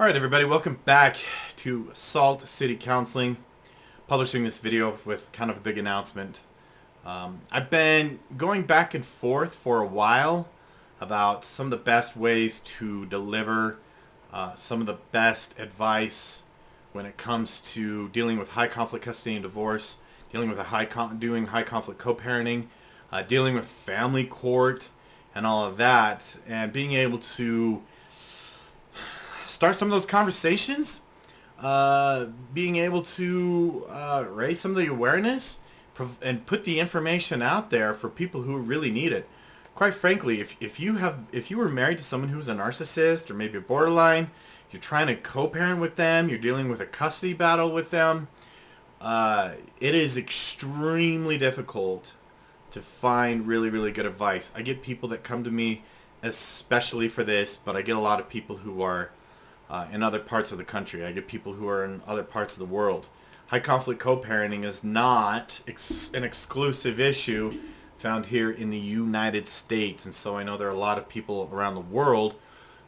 All right, everybody, welcome back to Salt City Counseling. Publishing this video with kind of a big announcement. I've been going back and forth for a while about some of the best ways to deliver some of the best advice when it comes to dealing with high conflict custody and divorce, dealing with doing high conflict co-parenting, dealing with family court, and all of that, and being able to start some of those conversations, being able to raise some of the awareness and put the information out there for people who really need it. Quite frankly, if you were married to someone who's a narcissist or maybe a borderline, you're trying to co-parent with them, you're dealing with a custody battle with them, it is extremely difficult to find really good advice. I get people that come to me especially for this, but I get a lot of people who are in other parts of the country. I get people who are in other parts of the world. High conflict co-parenting is not an exclusive issue found here in the United States. And so I know there are a lot of people around the world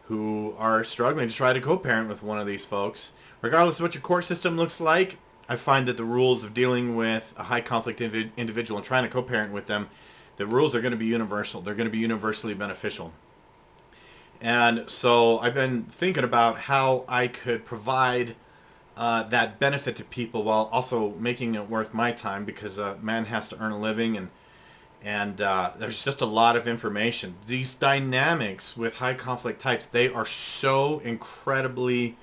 who are struggling to try to co-parent with one of these folks. Regardless of what your court system looks like, I find that the rules of dealing with a high conflict individual and trying to co-parent with them, the rules are going to be universal. They're going to be universally beneficial. And so I've been thinking about how I could provide that benefit to people while also making it worth my time, because a man has to earn a living, and there's just a lot of information. These dynamics with high conflict types, they are so incredibly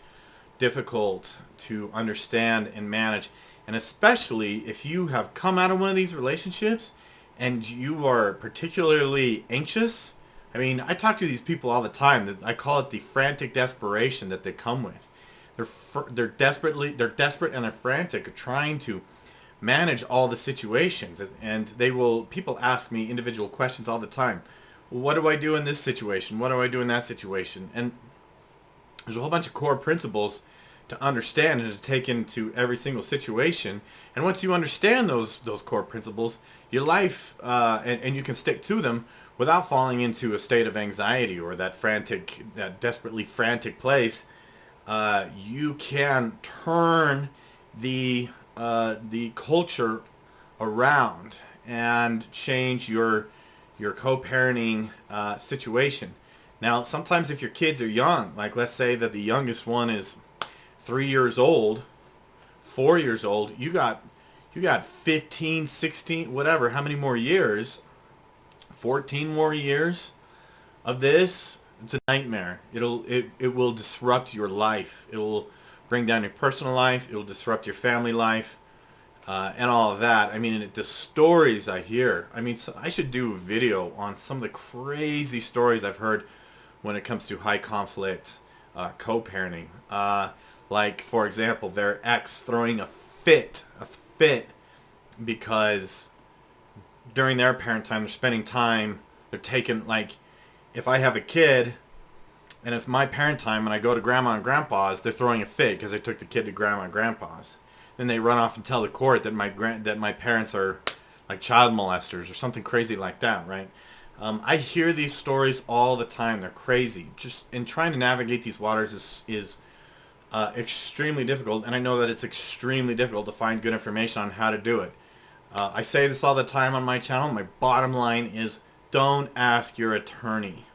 difficult to understand and manage. And especially if you have come out of one of these relationships and you are particularly anxious. I mean, I talk to these people all the time. I call it the frantic desperation that they come with. They're desperate and they're frantic, trying to manage all the situations. And people ask me individual questions all the time. What do I do in this situation? What do I do in that situation? And there's a whole bunch of core principles to understand and to take into every single situation. And once you understand those core principles, your life, and you can stick to them without falling into a state of anxiety or that desperately frantic place, you can turn the culture around and change your co-parenting situation. Now, sometimes if your kids are young, like let's say that the youngest one is 3 years old, 4 years old, you got 15, 16, whatever, how many more years, 14 more years of this. It's a nightmare. It will disrupt your life. It will bring down your personal life. It will disrupt your family life, and all of that. I mean, the stories I hear. I mean, so I should do a video on some of the crazy stories I've heard when it comes to high conflict co-parenting. Like, for example, their ex throwing a fit because during their parent time, they're spending time, they're taking, like, if I have a kid and it's my parent time and I go to grandma and grandpa's, they're throwing a fit because I took the kid to grandma and grandpa's. Then they run off and tell the court that my parents are like child molesters or something crazy like that, right? I hear these stories all the time. They're crazy. Just in trying to navigate these waters is extremely difficult, and I know that it's extremely difficult to find good information on how to do it. I say this all the time on my channel. My bottom line is, don't ask your attorney.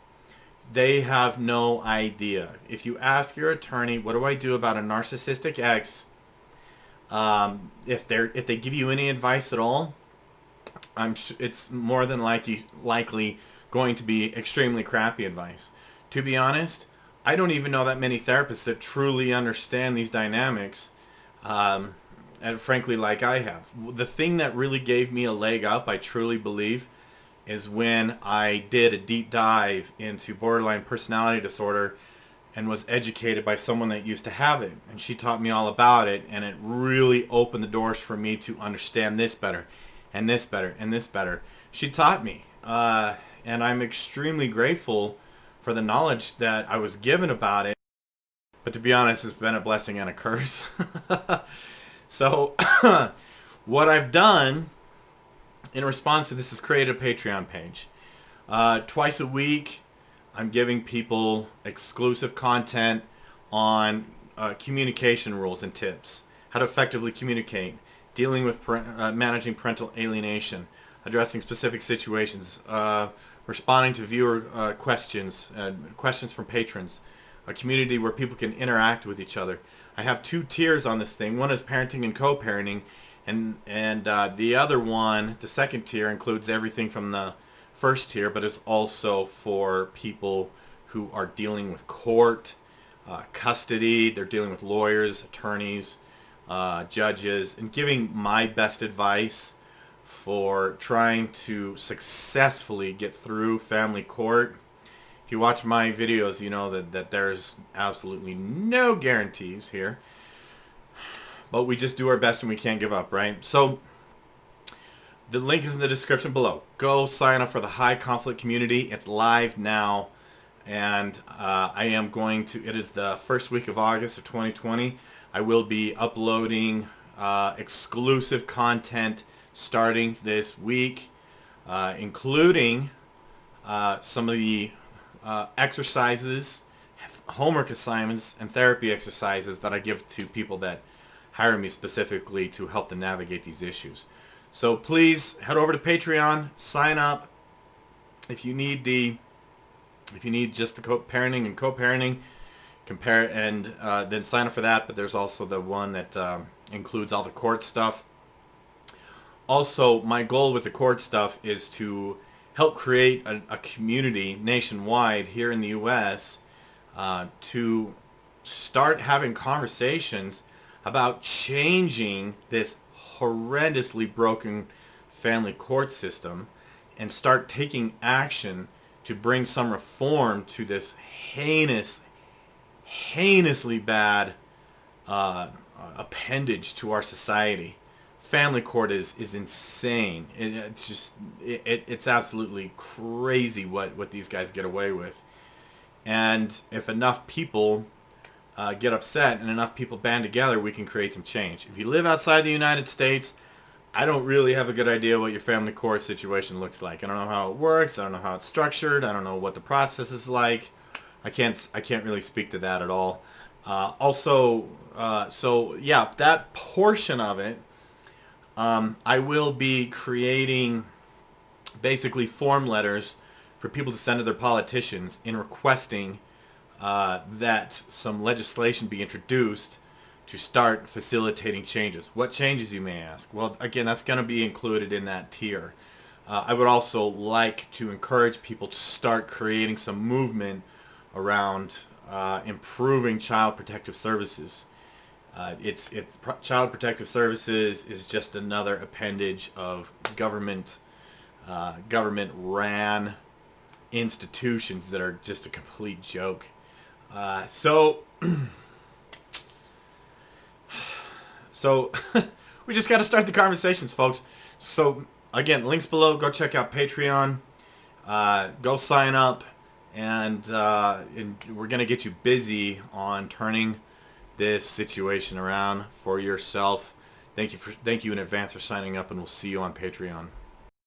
They have no idea. If you ask your attorney, what do I do about a narcissistic ex? If they give you any advice at all, it's more than likely going to be extremely crappy advice. To be honest, I don't even know that many therapists that truly understand these dynamics. And frankly, like I have. The thing that really gave me a leg up, I truly believe, is when I did a deep dive into borderline personality disorder and was educated by someone that used to have it. And she taught me all about it, and it really opened the doors for me to understand this better, and this better, and this better. She taught me, and I'm extremely grateful for the knowledge that I was given about it. But to be honest, it's been a blessing and a curse. So what I've done in response to this is create a Patreon page. Twice a week, I'm giving people exclusive content on communication rules and tips, how to effectively communicate, dealing with managing parental alienation, addressing specific situations, responding to viewer questions, questions from patrons, a community where people can interact with each other. I have 2 tiers on this thing. One is parenting and co-parenting, and the other one, the second tier, includes everything from the first tier, but it's also for people who are dealing with court, custody. They're dealing with lawyers, attorneys, judges, and giving my best advice for trying to successfully get through family court. If you watch my videos, you know that there's absolutely no guarantees here. But we just do our best and we can't give up, right? So the link is in the description below. Go sign up for the High Conflict Community. It's live now. And I am going to, it is the first week of August of 2020. I will be uploading exclusive content starting this week, including some of the exercises, homework assignments, and therapy exercises that I give to people that hire me specifically to help them navigate these issues. So please head over to Patreon, sign up. If you need just the parenting and co-parenting, compare and then sign up for that. But there's also the one that includes all the court stuff. Also, my goal with the court stuff is to help create a community nationwide here in the U.S. To start having conversations about changing this horrendously broken family court system and start taking action to bring some reform to this heinously bad appendage to our society. Family court is insane. It's absolutely crazy what these guys get away with. And if enough people get upset and enough people band together, we can create some change. If you live outside the United States, I don't really have a good idea what your family court situation looks like. I don't know how it works. I don't know how it's structured. I don't know what the process is like. I can't really speak to that at all. So yeah, that portion of it, I will be creating basically form letters for people to send to their politicians in requesting that some legislation be introduced to start facilitating changes. What changes, you may ask? Well, again, that's going to be included in that tier. I would also like to encourage people to start creating some movement around improving child protective services. Child protective services is just another appendage of government-ran institutions that are just a complete joke. So we just got to start the conversations, folks. So again, links below. Go check out Patreon. Go sign up, and we're gonna get you busy on turning this situation around for yourself. Thank you in advance for signing up, and we'll see you on Patreon.